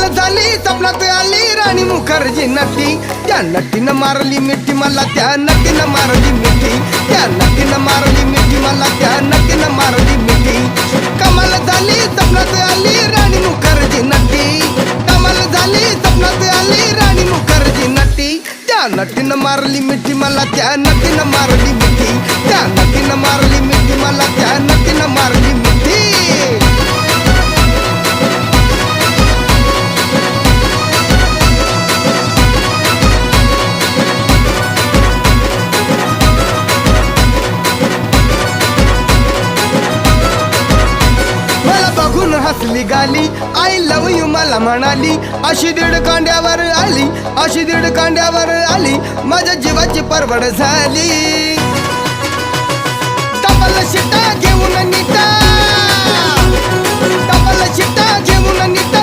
झाली स्वप्नात आली राणी मुखर्जी नटी त्या नटीनं मारली मिठी मला त्या नटीनं मारली मिठी त्या नटीनं मारली मिठी मला त्या नटीनं मारली मिठी कमाल झाली स्वप्नात आली राणी मुखर्जी नटी कमाल झाली स्वप्नात आली राणी मुखर्जी नटी त्या नटीनं मारली मिठी मला त्या नटीनं मारली मिठी त्या नटीनं मारली मिठी मला त्या नटीनं मारली मिठी बघून हसली गाली आय लव यू मला म्हणाली अशी दीड कांड्यावर आली अशी दीड कांड्यावर आली माझ्या जीवाची परवड झाली डबल शिटा घेऊन नीटा डबल शिटा घेऊन नीटा